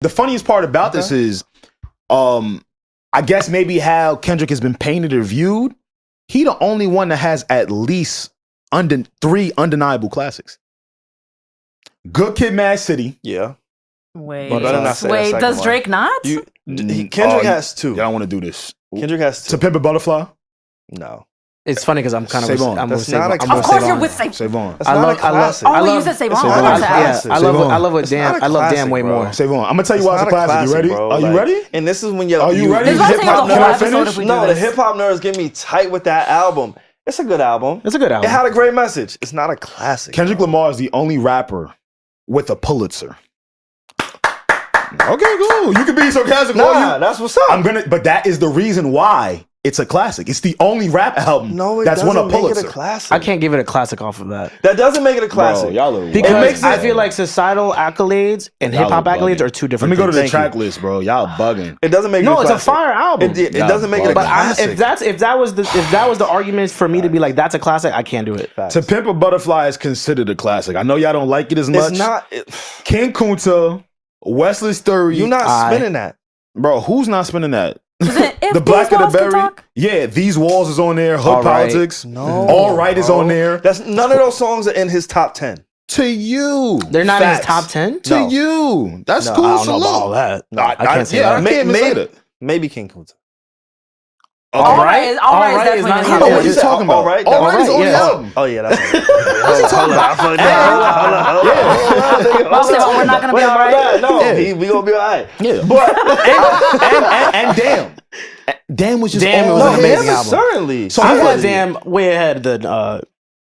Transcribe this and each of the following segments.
The funniest part about this is, I guess maybe how Kendrick has been painted or viewed. He the only one that has at least 3 undeniable classics. Good Kid, Mad City. Yeah. Wait, Wait, does Drake not? Kendrick has 2. Y'all want to do this. Kendrick has 2. To Pimp a Butterfly? No. It's funny because I'm kind of SaVon. That's not a Of classic. course you're with SaVon. SaVon. That's not a classic. Oh, you said SaVon. I love what It's not Damn. a I love classic, Damn way bro. more. SaVon. I'm gonna tell you why it's a classic. You ready? Bro. Are you ready? And this is when you're... Are you ready? This is why I say the whole Can I episode finish? if we do No, the this. hip-hop nerds get me tight with that album. It's a good album. It's a good album. It had a great message. It's not a classic. Kendrick Lamar is the only rapper with a Pulitzer. Okay, cool. You can be sarcastic. Nah, that's what's up. But that is the reason why it's a classic. It's the only rap album that's won a doesn't make Pulitzer. it a classic. I can't give it a classic off of that. That doesn't make it a classic. Bro, y'all are Because I feel like societal accolades and Y'all hip hop are accolades bugging. are 2 Let different me go to things. the track list, bro. Y'all bugging. It doesn't make it a No, classic. it's a fire album. It doesn't make it a But classic. if that was the argument for me to be like that's a classic, I can't do it. To Pimp a Butterfly is considered a classic. I know y'all don't like it as much. It's not... King Kunta, Wesley's Theory. You're not spinning that. Bro, who's not spinning that? If The Black of the These Walls Can Berry. Talk? Yeah, These Walls is on there. Hood All Right. Politics. No. All Right is on there. That's none of those songs are in his top 10. To you. They're not in his Facts. top 10. To you. That's cool. I don't know salute. about all that. No, I can't say yeah, that. I can't even say that. Maybe King Kunta. All Right is definitely not in in the Oh, Yeah, what you yeah. talking about? All Right. All Right is All on Right, the yeah. album. Oh, yeah, that's What's he talking about? Well, SaVon, we're not gonna be all right. No, Yeah. we gonna be all right. Yeah. But And Damn. Damn was just Damn, it all was no, an him. amazing him album. certainly. So I he had was- Damn way ahead than To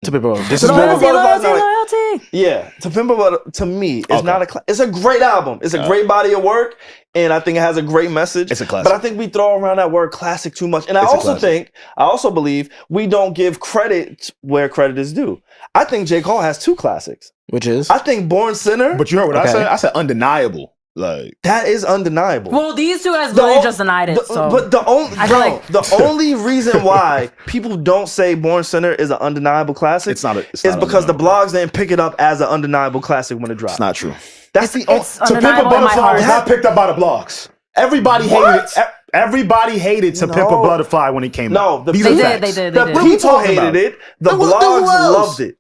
Pimp a Butterfly. This is Loyalty, what loyalty, no. loyalty. Yeah, To Pimp a Butterfly, to me, it's Okay. not a. It's a great album. It's a great body of work, and I think it has a great message. It's a classic. But I think we throw around that word "classic" too much, and I It's a also believe we don't give credit where credit is due. I think J. Cole has 2 classics. Which is I think Born Sinner, But you heard what I Okay. said? I said undeniable. Like, that is undeniable. Well, these 2 guys literally just denied it. So. But the only I feel like- the only reason why people don't say Born Sinner is an undeniable classic It's not is because the undeniable. blogs didn't pick it up as an undeniable classic when it dropped. It's not true. That's the It's To Pimp a undeniable in my Butterfly heart. was not picked up by the blogs. Everybody What? hated it. Everybody hated To Pimp a Butterfly when it came out. No, These They are did, facts. they did, The they did. people talking about? hated it. The Who blogs else? loved it.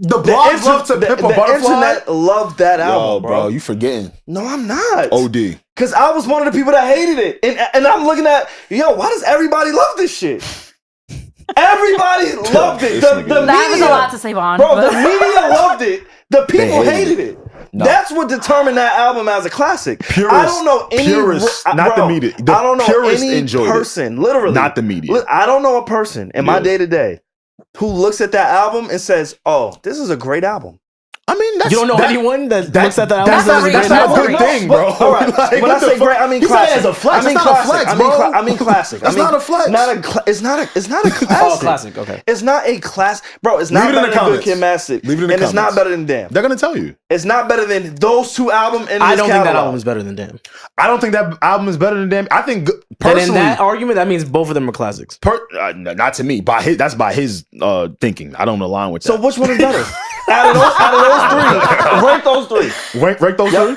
The blogs loved To Pimp a the Butterfly. internet loved that Yo, album, bro, you forgetting. No, I'm not. OD. Because I was one of the people that hated it. And I'm looking at, why does everybody love this shit? Everybody loved it. This nigga- That was a lot to say, Vaughn. Bro, but- the media loved it. The people hated hated it. No. That's what determined that album as a classic. I don't know any not the media. The I don't know purists any enjoyed it. person, literally, Not the media. Look, I don't know a person in my Yeah. day to day who looks at that album and says, "Oh, this is a great album." I mean, that's, you don't know anyone that looks at that album. That's and says not, it's a that's great not a album? good thing, bro. All right. Like, When what I the say fuck? great, I mean You said classic. it as a flex. I mean It's not a classic. flex, I mean, bro. I mean classic. That's not a flex. It's not a classic. Oh, classic. Okay. It's not a class, bro. It's not Leave it in better the than Good comments. Kid, Mad City. Leave it in the and it's not comments. better than Damn. They're gonna tell you. It's not better than those 2 albums in this I don't think that catalog. album is better than Damn. I don't think that album is better than Damn. I think And in personally, that argument, that means both of them are classics. not to me. That's by his thinking. I don't align with that. So which one is better? out of those 3, rank those 3. rank those Yep. 3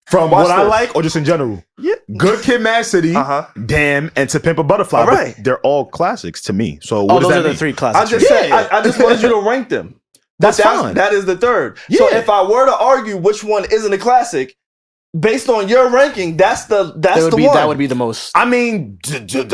from Watch what I this. like, or just in general. Yeah. Good Kid, Mad City, Uh-huh. Damn, and To Pimp a Butterfly. All But right. they're all classics to me. So what Oh, does those that are the mean? 3 I classics. just said Yeah. I just wanted you to rank them. That's But fine. That is the 3rd. So Yeah. if I were to argue which one isn't a classic, based on your ranking, that's the one. That would be the most. I mean,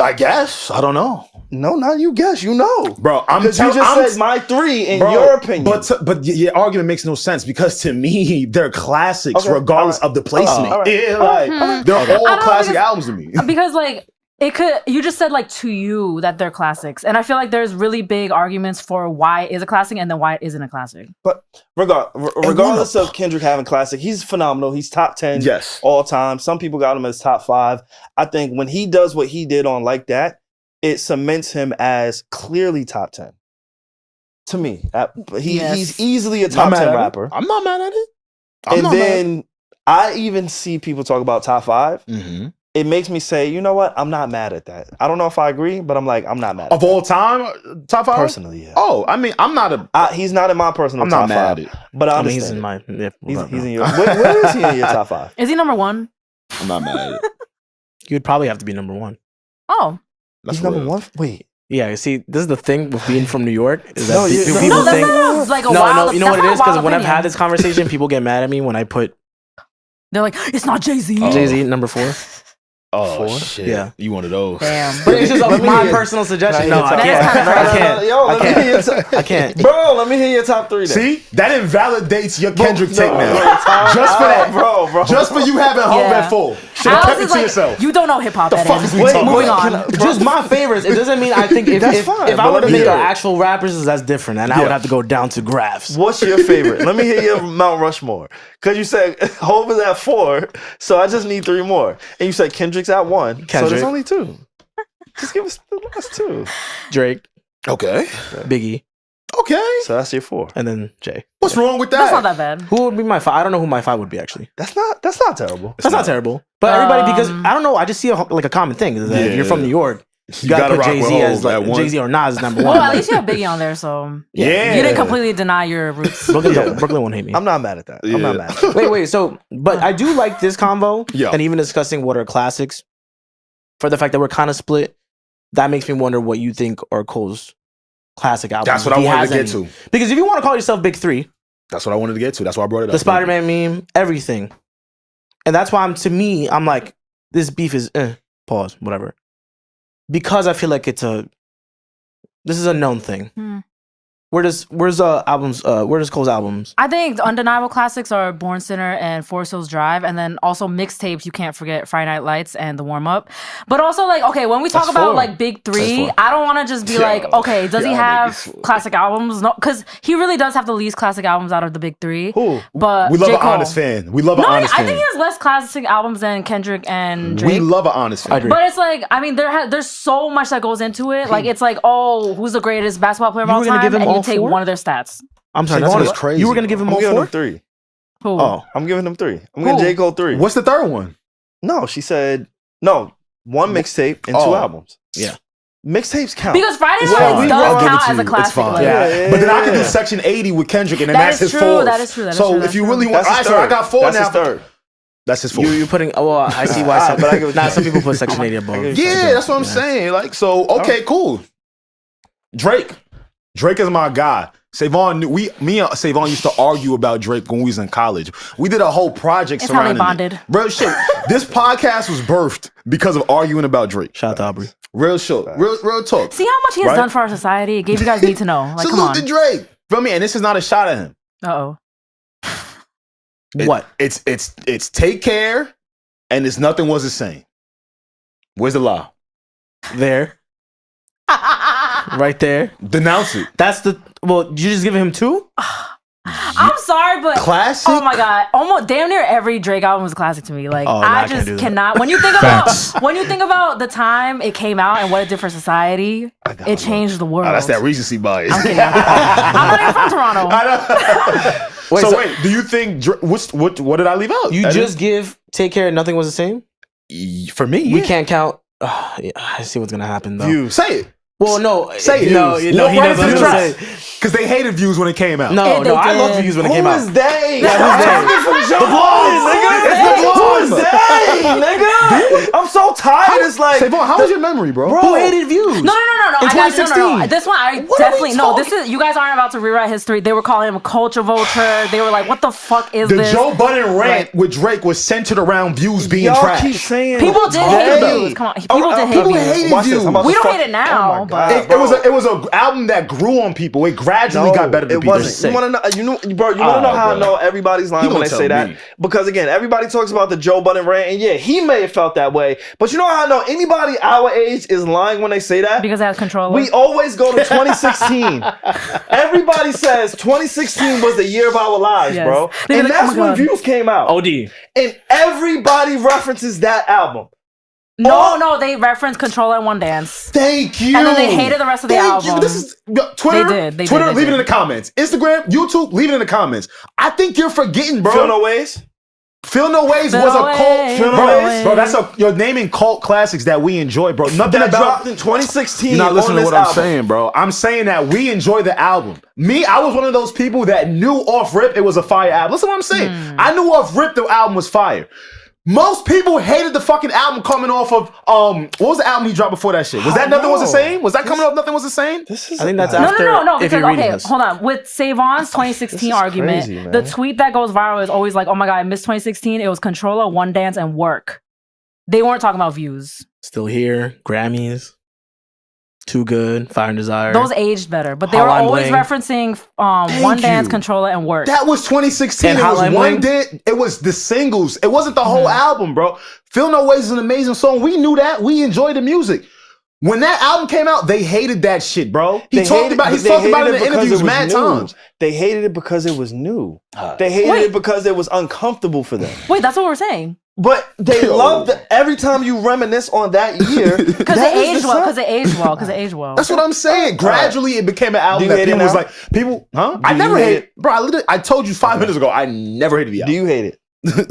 I guess. I don't know. No, not you guess. You know, Bro, I'm because you just I'm- said my 3 in Bro, your opinion. But your argument makes no sense because to me they're classics Okay, regardless all right. of the placement. All right. Yeah, like they're I all don't classic because- albums to me. because like it could, you just said like to you that they're classics, and I feel like there's really big arguments for why it is a classic and then why it isn't a classic. But regardless of Kendrick having classic, he's phenomenal. He's top 10 Yes. all time. Some people got him as top 5. I think when he does what he did on Like That, it cements him as clearly top 10. To me, he's easily a I'm top mad 10 at it. rapper. I'm not mad at it. I'm And not mad. then I even see people talk about top 5. Mm-hmm. it makes me say, you know what? I'm not mad at that. I don't know if I agree, but I'm like, I'm not mad at Of all time, top 5? Personally, yeah. Oh, I mean, I'm not a... he's not in my personal I'm top not mad 5. at it. But I I mean, understand. he's in my. Yeah, He's in your... Where is he in your top 5? Is he number 1? I'm not mad at it. You would probably have to be number 1. Oh. He's number 1? Wait. Yeah, see, this is the thing with being from New York. Is that No, people that's think... not like a No, wild, you know what it that's is? not a Because wild when I've had opinion. this conversation, people get mad at me when I put They're like, it's not Jay-Z. Jay-Z number 4. Oh, 4? shit. Yeah. You one of those. Damn. But it's just Let me my hear- personal suggestion. Can No, I I hear your top can't. three? I can't. Yo, let me hear your top... I can't. Bro, let me hear your top 3 then. See? That invalidates your Kendrick No, take no, now. time Just for out, that. bro. Just for you having home Yeah. at full. Should have Alex kept it is to like, yourself. you don't know hip hop. The fuck is we Wait, talking moving about? on. Just my favorites. It doesn't mean I think if That's fine, if I but were to let me make hear an it. actual rappers, that's different, and I would have to go down to graphs. What's your favorite? Let me hear your Mount Rushmore. Because you said Hov is at 4, so I just need 3 more. And you said Kendrick's at 1, so Kendrick. there's only 2. Just give us the last 2. Drake, Okay. Biggie, Okay. So that's your 4. and then Jay. What's wrong with that? That's not that bad. Who would be my 5? I don't know who my 5 would be actually. That's not terrible. That's not terrible. But everybody, because I don't know, I just see a common thing is that if you're from New York, you gotta put rock with Jay-Z as Hov at like 1. Jay-Z or Nas as number Well, 1. at least you have Biggie on there, so Yeah. you didn't completely deny your roots. Brooklyn won't hate me. I'm not mad at that. I'm Yeah. not mad at that. Wait. So, but I do like this convo, Yeah. and even discussing what are classics. For the fact that we're kind of split, that makes me wonder what you think are Cole's classic albums. That's what if I he wanted has to get any. to. Because if you want to call yourself Big 3, That's what I wanted to get to. That's why I brought it up. the Spider-Man meme, everything, and that's why I'm like, this beef is pause, whatever. Because I feel like this is a known thing. Where's Cole's albums? I think undeniable classics are Born Sinner and Forest Hills Drive, and then also mixtapes. You can't forget Friday Night Lights and The Warm Up. But also, like, okay, when we talk That's about 4. like Big That's 3, 4. I don't want to just be Yo. like, okay, does he Y'all have niggas fool. classic albums? No, because he really does have the least classic albums out of the Big 3. Who? But We love J. an Cole. honest fan. We love an No, honest I fan. think he has less classic albums than Kendrick and Drake. We love an honest fan. I agree. But it's like, I mean, there's so much that goes into it. Like, it's like, oh, who's the greatest basketball player of You all were gonna time? give him And you all take 4? one of their stats. I'm sorry, SaVon that's is crazy, You were gonna give him I'm all giving 4? them 3. Who? Oh, I'm giving them 3. I'm giving Who? J. Cole 3. What's the third one? No, she said, no, 1 mixtape and 2 Oh. albums. Yeah. Mixtapes count. Because Friday It's Night fine. Lights I'll does give it count to as you. a classic. It's fine. like- Yeah. But then I could do Section 80 with Kendrick, and then That that's is his true. fourth. That is true. That is So true. if That's you true. really want, That's all right, his so I third. got 4 That's now. his third. That's his fourth. you putting? Well, I see why. But I give it to Some you. people put Section 80 above. I give it Yeah, that's what I'm saying. Like, so okay, cool. Drake is my guy. SaVon, me and SaVon used to argue about Drake when we was in college. We did a whole project It's how they surrounding bonded. it. Real shit. This podcast was birthed because of arguing about Drake. Shout out to Aubrey. Real shit. Real talk. See how much he has Right? done for our society? It gave you guys need to know. Like, come Salute on. to Drake. Feel me? And this is not a shot at him. Uh-oh. What? It's Take Care, and it's Nothing Was the Same. Where's the law? There, right there. Denounce it. That's the. Well, you just giving him 2? I'm sorry, but Classic. oh my god, almost damn near every Drake album is a classic to me. Like Oh, no, I I can't just do that. cannot. When you think about the time it came out and what it did for society, it changed the world. Oh, that's that recency bias. I'm kidding. I'm not even from Toronto. Wait, Wait, do you think what did I leave out? You I just give Take Care. Nothing was the same. for me. We can't count. Yeah, I see what's gonna happen though. Views. Say it. Well, no, Say it. No, Views. no, Walk he right doesn't. into the say- trap. Because they hated Views when it came out. No, Yeah, they I love did. Views when it came Who out. is they? Yeah, who's they? The Blondes, nigga. It's the Who Blondes. is they, nigga? I'm so tired. It's like, SaVon, how was your memory, bro? Who hated Views? No. In I got you. No. 2016. This one, I What are we definitely no. This talking- is you guys aren't about to rewrite history. They were calling him a culture vulture. They were like, "What the fuck is The this?" Joe Budden rant with Drake was centered around Views being y'all trash. keep saying People did hate Views. Come on, people did hate people Views. hated Watch this. Views. I'm about We to don't fuck- hate it now, Oh my but- God, It was an album that grew on people. It gradually got better to It people. wasn't. You want to know? You know, bro. You want to know how I know everybody's lying You when gonna they say tell that? me. Because again, everybody talks about the Joe Budden rant, and yeah, he may have felt that way. But you know how I know anybody our age is lying when they say that? Because I have control. We always go to 2016. Everybody says 2016 was the year of our lives, Yes. bro. They'd be And like, that's "Oh my when God." Views came out. OD. And everybody references that album. No, they referenced Control and One Dance. Thank you. And then they hated the rest of the Thank you. album. This is Twitter. They did. Twitter, They leave it did. in the comments. Instagram, YouTube, leave it in the comments. I think you're forgetting, bro. Feel no ways? Feel No Ways was a cult. Bro, that's you're naming cult classics that we enjoy, bro. Nothing that about dropped in 2016. You're not listening to what album. I'm saying, bro. I'm saying that we enjoy the album. Me, I was one of those people that knew off rip it was a fire album. Listen to what I'm saying. I knew off rip the album was fire. Most people hated the fucking album coming off of what was the album he dropped before that shit? Was that Nothing Was the Same? Was that coming off Nothing Was the Same? I think that's after. No. Because okay, hold on. With SaVon's 2016 argument, crazy, the tweet that goes viral is always like, "Oh my god, I missed 2016. It was Controller, One Dance, and Work." They weren't talking about views. Still Here, Grammys, Too Good, Fire and Desire. Those aged better, but they were always referencing One Dance, Controller, and Work. That was 2016. It was One Dance. It was the singles. It wasn't the whole album, bro. Feel No Ways is an amazing song. We knew that. We enjoyed the music. When that album came out, they hated that shit, bro. He talked about it in the interviews mad times. They hated it because it was new. They hated it because it was uncomfortable for them. Wait, that's what we're saying. But they loved it every time you reminisce on that year. Because it aged well. Because it aged well. That's what I'm saying. Gradually, it became an album that people was like, I never hated it. Bro, I told you 5 minutes ago, I never hated the album. Do you hate it?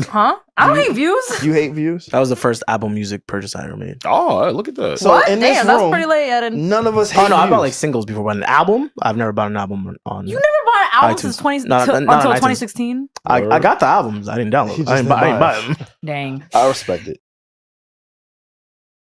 Huh? I don't hate Views. You hate Views? That was the first Apple Music purchase I ever made. Oh, look at that. So in this room, that's pretty late. None of us hate Views. I bought like singles before, but an album? I've never bought an album on. You never bought an album since until 2016? I got the albums. I didn't download. I didn't buy them. Dang. I respect it.